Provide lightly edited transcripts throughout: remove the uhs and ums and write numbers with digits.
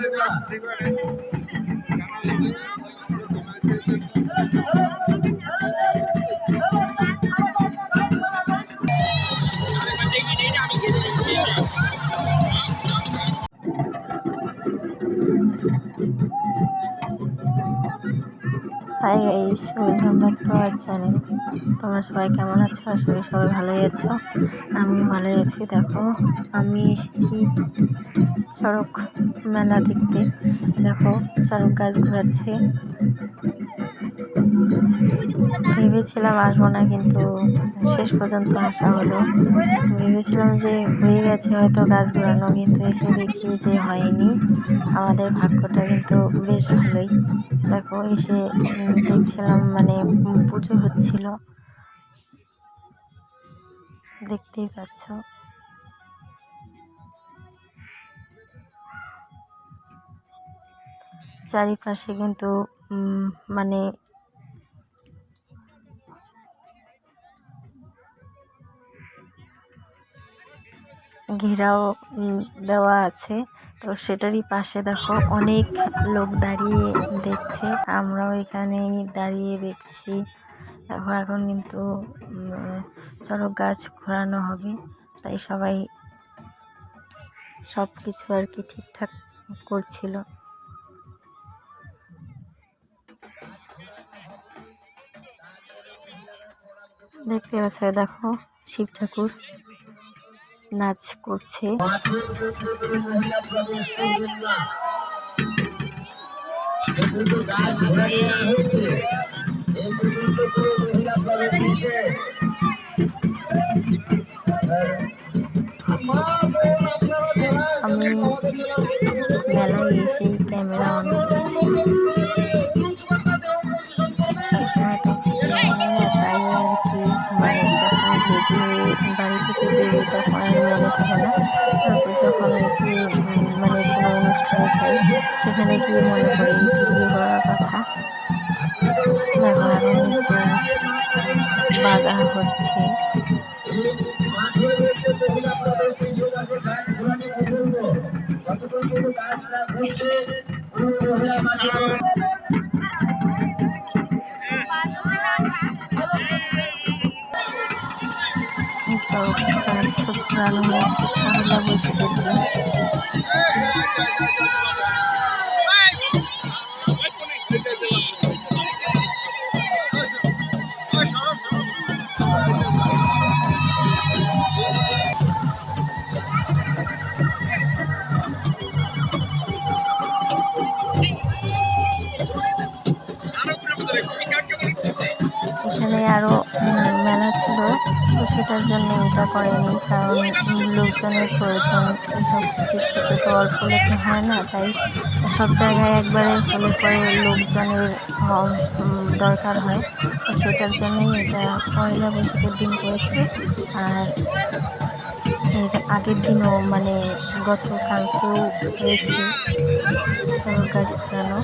Hi guys, welcome back to our channel. তোমরা সবাই কেমন আছো? আসলে সবাই ভালোই আছো, আমি ভালোই আছি। দেখো, আমি এসেছি সড়ক মেলা দেখতে। দেখো, সড়ক গাছ ঘোরাচ্ছে। ভেবেছিলাম আসবো না, কিন্তু শেষ পর্যন্ত আসা হলো। ভেবেছিলাম যে হয়ে গেছে হয়তো গাছ ঘোরানো, কিন্তু এসে দেখি যে হয়নি। আমাদের ভাগ্যটা কিন্তু বেশ ভালোই। দেখো, এসে দেখছিলাম মানে পুজো হচ্ছিল, দেখতেই পাচ্ছ। চারিপাশে কিন্তু মানে ঘেরাও দেওয়া আছে। তো সেটারই পাশে দেখো অনেক লোক দাঁড়িয়ে দেখছে। আমরাও এখানেই দাঁড়িয়ে দেখছি। এখন কিন্তু চড়ক গাছ ঘোরানো হবে, তাই সবাই সব কিছু আর কি ঠিকঠাক করছিল। দেখতে পাচ্ছ, দেখো শিব ঠাকুর নাচ করছে। আমি মেলায় এসেই ক্যামেরা অন করেছি। সবসময় তো ভিডিও বানাই না, তাই আর কি মানে যখন রেডি হয়ে বাড়ি থেকে বেরোই তখন আর মনে থাকে না। তারপর যখন আর কি মানে কোনো অনুষ্ঠানে যাই, সেখানে গিয়ে মনে পড়ে এই ভিডিও করার কথা। দেখো, এখন কিন্তু বাধা হচ্ছে। গাছ ঘোরানো হয়েছে পহেলা বৈশাখের দিন। এখানে আরো মেলা ছিল, তো সেটার জন্য এটা করেনি, কারণ লোকজনের প্রয়োজন। এসব কিছুতে তো অল্প লোকে হয় না, তাই সব জায়গায় একবারে হলে পরে লোকজনের দরকার হয়। তো সেটার জন্যই এটা পয়লা বৈশাখের দিন করেছে। আর এর আগের দিনও মানে গতকালকেও হয়েছে চড়ক গাছ ঘোরানো।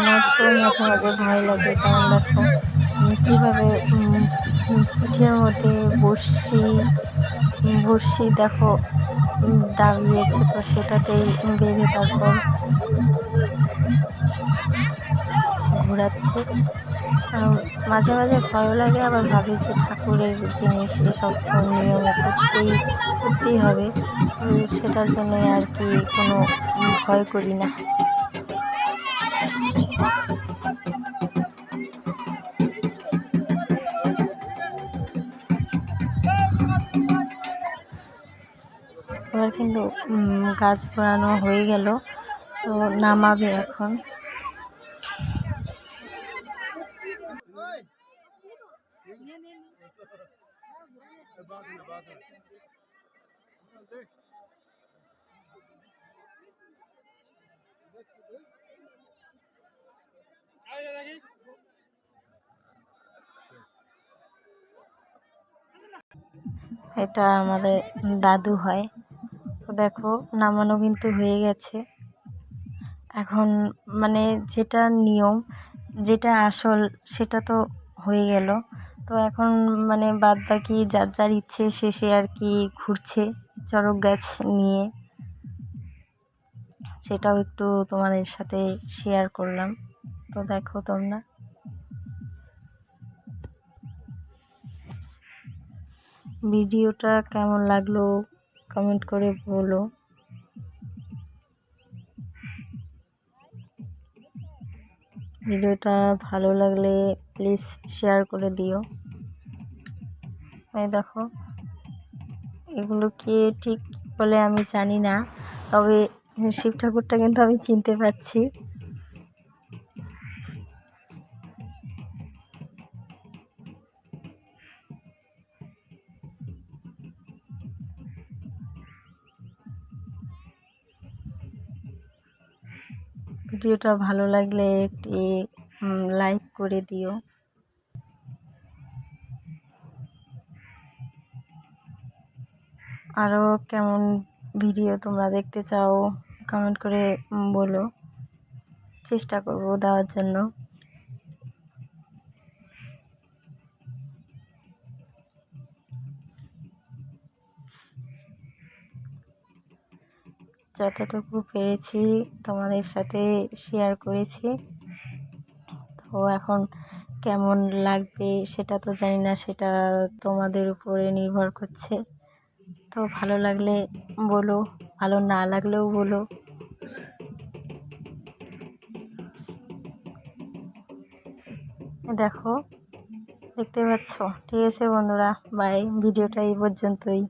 আমার তো মাঝে মাঝে ভয় লাগে, কারণ দেখো কীভাবে পিঠের মধ্যে বড়শি দেখো দাবিয়েছে, তো সেটাতেই বেঁধে তারপর ঘোরাচ্ছে। মাঝে মাঝে ভয়ও লাগে, আবার ভাবি যে ঠাকুরের জিনিস, এসব তো নিয়ম করতেই হবে। তো সেটার জন্যই আর কি কোনো ভয় করি না। এবার কিন্তু গাছ ঘোরানো হয়ে গেল, তো নামাবে এখন। এটা আমাদের দাদু হয়। তো দেখো, নামানো কিন্তু হয়ে গেছে। এখন মানে যেটা নিয়ম, যেটা আসল, সেটা তো হয়ে গেল। তো এখন মানে বাদ বাকি যার যার ইচ্ছে সে আর কি ঘুরছে চড়ক গাছ নিয়ে, সেটাও একটু তোমাদের সাথে শেয়ার করলাম। তো দেখো তোমরা ভিডিওটা কেমন লাগলো কমেন্ট করে বলো। ভিডিওটা ভালো লাগলে প্লিজ শেয়ার করে দিও। এই দেখো এগুলো কি ঠিক বলে আমি জানি না, তবে শিব ঠাকুরটা কিন্তু আমি চিনতে পারছি। ভিডিওটা ভালো লাগলে একটি লাইক করে দিও। আরও কেমন ভিডিও তোমরা দেখতে চাও কমেন্ট করে বলো, চেষ্টা করব দেওয়ার জন্য। যতটুকু পেরেছি তোমাদের সাথে শেয়ার করেছি। তো এখন কেমন লাগবে সেটা তো জানি না, সেটা তোমাদের উপরে নির্ভর করছে। তো ভালো লাগলে বলো, ভালো না লাগলেও বলো। দেখো দেখতে পাচ্ছ। ঠিক আছে বন্ধুরা, বাই। ভিডিওটা এই পর্যন্তই।